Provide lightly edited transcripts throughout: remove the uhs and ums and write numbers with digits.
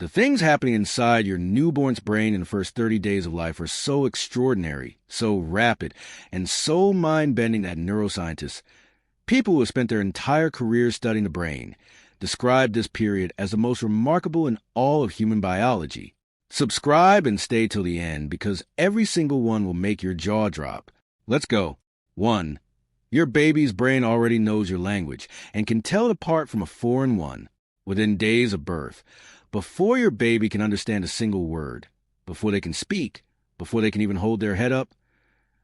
The things happening inside your newborn's brain in the first 30 days of life are so extraordinary, so rapid, and so mind-bending that neuroscientists, people who have spent their entire careers studying the brain, describe this period as the most remarkable in all of human biology. Subscribe and stay till the end because every single one will make your jaw drop. Let's go. 1. Your baby's brain already knows your language and can tell it apart from a foreign one within days of birth. Before your baby can understand a single word, before they can speak, before they can even hold their head up,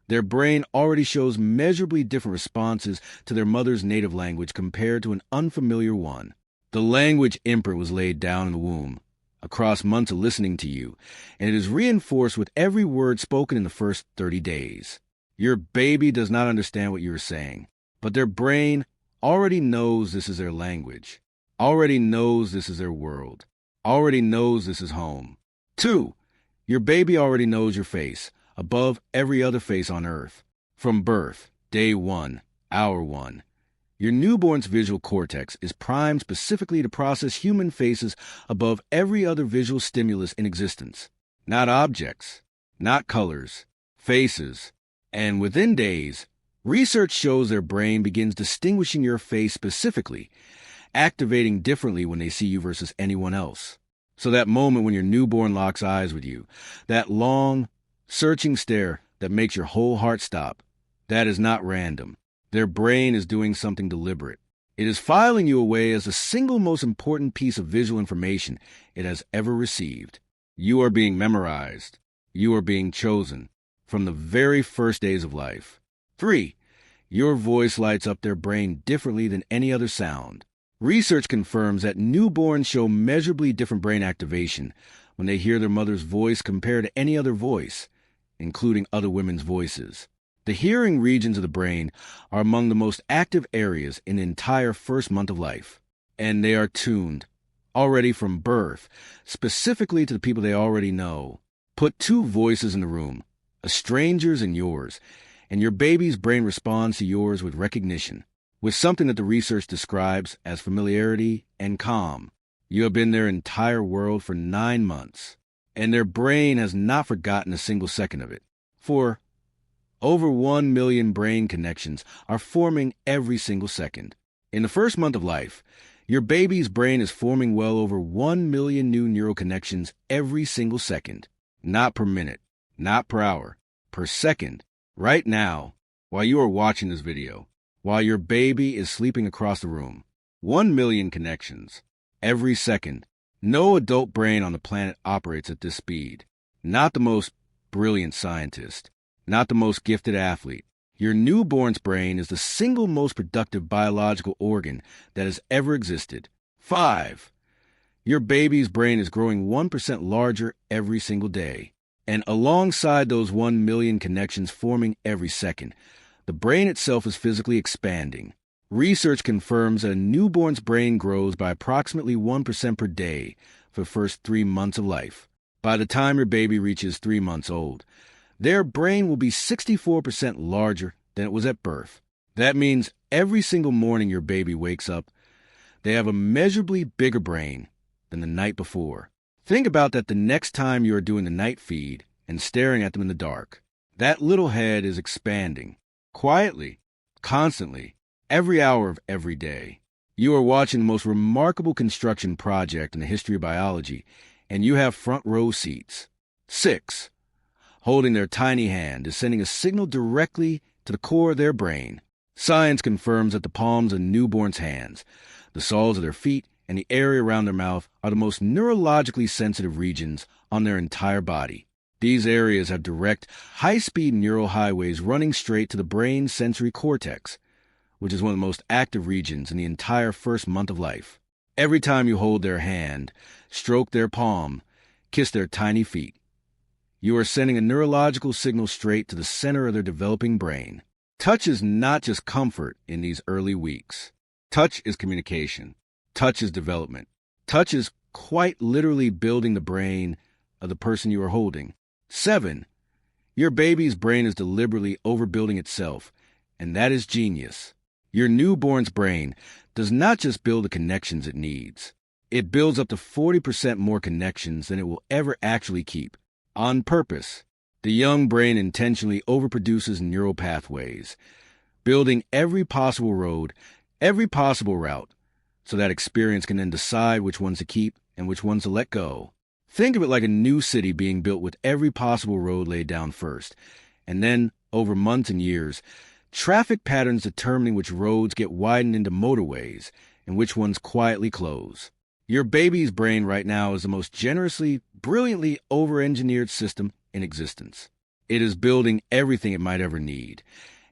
their brain already shows measurably different responses to their mother's native language compared to an unfamiliar one. The language imprint was laid down in the womb, across months of listening to you, and it is reinforced with every word spoken in the first 30 days. Your baby does not understand what you are saying, but their brain already knows this is their language, already knows this is their world, already knows this is home. 2. Your baby already knows your face, above every other face on earth. From birth, day 1, hour 1. Your newborn's visual cortex is primed specifically to process human faces above every other visual stimulus in existence. Not objects, not colors, faces. And within days, research shows their brain begins distinguishing your face specifically, activating differently when they see you versus anyone else. So that moment when your newborn locks eyes with you, that long, searching stare that makes your whole heart stop, that is not random. Their brain is doing something deliberate. It is filing you away as the single most important piece of visual information it has ever received. You are being memorized. You are being chosen from the very first days of life. 3. Your voice lights up their brain differently than any other sound. Research confirms that newborns show measurably different brain activation when they hear their mother's voice compared to any other voice, including other women's voices. The hearing regions of the brain are among the most active areas in the entire first month of life, and they are tuned, already from birth, specifically to the people they already know. Put 2 voices in the room, a stranger's and yours, and your baby's brain responds to yours with recognition, with something that the research describes as familiarity and calm. You have been their entire world for 9 months, and their brain has not forgotten a single second of it. 4. Over 1 million brain connections are forming every single second. In the first month of life, your baby's brain is forming well over 1 million new neural connections every single second. Not per minute, not per hour, per second. Right now, while you are watching this video, while your baby is sleeping across the room. 1 million connections every second. No adult brain on the planet operates at this speed. Not the most brilliant scientist, not the most gifted athlete. Your newborn's brain is the single most productive biological organ that has ever existed. 5. Your baby's brain is growing 1% larger every single day. And alongside those 1 million connections forming every second, the brain itself is physically expanding. Research confirms that a newborn's brain grows by approximately 1% per day for the first 3 months of life. By the time your baby reaches 3 months old, their brain will be 64% larger than it was at birth. That means every single morning your baby wakes up, they have a measurably bigger brain than the night before. Think about that the next time you are doing the night feed and staring at them in the dark. That little head is expanding, quietly, constantly, every hour of every day. You are watching the most remarkable construction project in the history of biology, and you have front row seats. 6. Holding their tiny hand is sending a signal directly to the core of their brain. Science confirms that the palms of newborns' hands, the soles of their feet, and the area around their mouth are the most neurologically sensitive regions on their entire body. These areas have direct, high-speed neural highways running straight to the brain's sensory cortex, which is one of the most active regions in the entire first month of life. Every time you hold their hand, stroke their palm, kiss their tiny feet, you are sending a neurological signal straight to the center of their developing brain. Touch is not just comfort in these early weeks. Touch is communication. Touch is development. Touch is quite literally building the brain of the person you are holding. 7. Your baby's brain is deliberately overbuilding itself, and that is genius. Your newborn's brain does not just build the connections it needs. It builds up to 40% more connections than it will ever actually keep. On purpose, the young brain intentionally overproduces neural pathways, building every possible road, every possible route, so that experience can then decide which ones to keep and which ones to let go. Think of it like a new city being built with every possible road laid down first, and then, over months and years, traffic patterns determining which roads get widened into motorways and which ones quietly close. Your baby's brain right now is the most generously, brilliantly over-engineered system in existence. It is building everything it might ever need,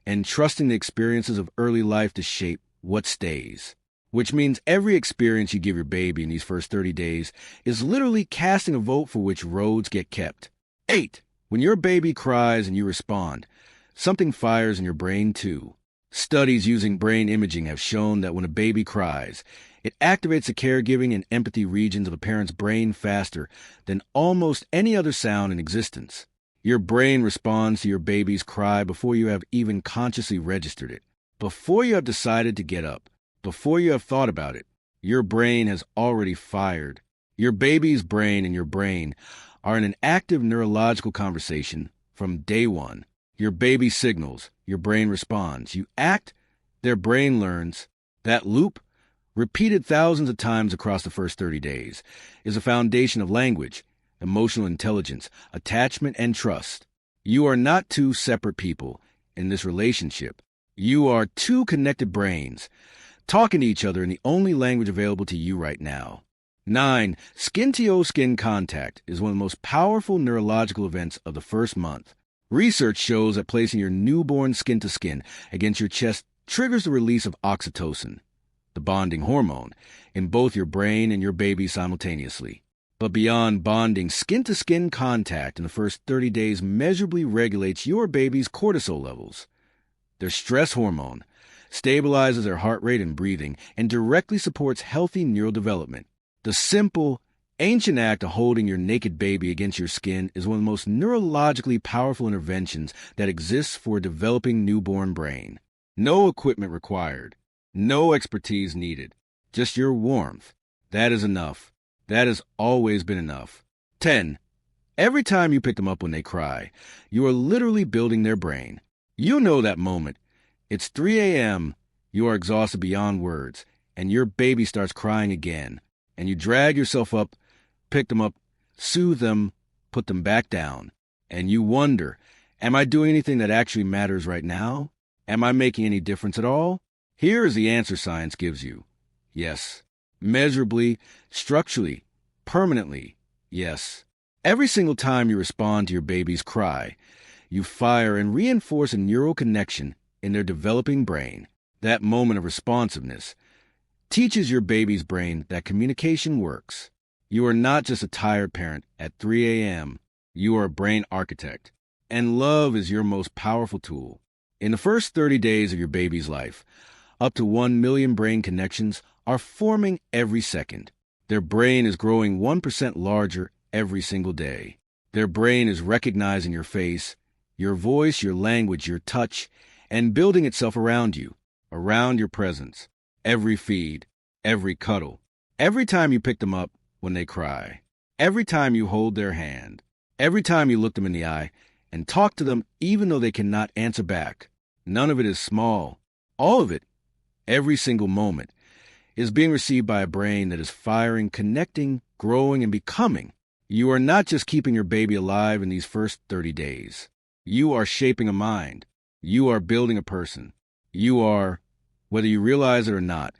and trusting the experiences of early life to shape what stays. Which means every experience you give your baby in these first 30 days is literally casting a vote for which roads get kept. 8. When your baby cries and you respond, something fires in your brain too. Studies using brain imaging have shown that when a baby cries, it activates the caregiving and empathy regions of a parent's brain faster than almost any other sound in existence. Your brain responds to your baby's cry before you have even consciously registered it, before you have decided to get up, before you have thought about it. Your brain has already fired. Your baby's brain and your brain are in an active neurological conversation from day one. Your baby signals, your brain responds. You act, their brain learns. That loop, repeated thousands of times across the first 30 days, is a foundation of language, emotional intelligence, attachment, and trust. You are not two separate people in this relationship. You are two connected brains, talking to each other in the only language available to you right now. 9. Skin-to-skin contact is one of the most powerful neurological events of the first month. Research shows that placing your newborn skin-to-skin against your chest triggers the release of oxytocin, the bonding hormone, in both your brain and your baby simultaneously. But beyond bonding, skin-to-skin contact in the first 30 days measurably regulates your baby's cortisol levels, their stress hormone, stabilizes their heart rate and breathing, and directly supports healthy neural development. The simple, ancient act of holding your naked baby against your skin is one of the most neurologically powerful interventions that exists for a developing newborn brain. No equipment required. No expertise needed. Just your warmth. That is enough. That has always been enough. 10. Every time you pick them up when they cry, you are literally building their brain. You know that moment. It's 3 a.m., you are exhausted beyond words, and your baby starts crying again, and you drag yourself up, pick them up, soothe them, put them back down, and you wonder, am I doing anything that actually matters right now? Am I making any difference at all? Here is the answer science gives you. Yes. Measurably, structurally, permanently, yes. Every single time you respond to your baby's cry, you fire and reinforce a neural connection in their developing brain. That moment of responsiveness teaches your baby's brain that communication works. You are not just a tired parent at 3 a.m. You are a brain architect, and love is your most powerful tool. In the first 30 days of your baby's life, up to 1 million brain connections are forming every second. Their brain is growing 1% larger every single day. Their brain is recognizing your face, your voice, your language, your touch, and building itself around you, around your presence, every feed, every cuddle, every time you pick them up when they cry, every time you hold their hand, every time you look them in the eye and talk to them even though they cannot answer back. None of it is small. All of it, every single moment, is being received by a brain that is firing, connecting, growing, and becoming. You are not just keeping your baby alive in these first 30 days. You are shaping a mind. You are building a person. You are, whether you realize it or not,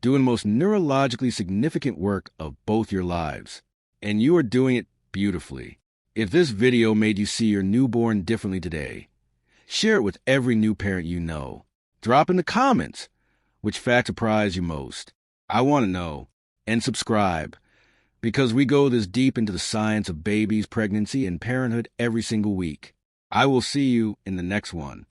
doing the most neurologically significant work of both your lives. And you are doing it beautifully. If this video made you see your newborn differently today, share it with every new parent you know. Drop in the comments which fact surprised you most. I want to know. And subscribe, because we go this deep into the science of babies, pregnancy, and parenthood every single week. I will see you in the next one.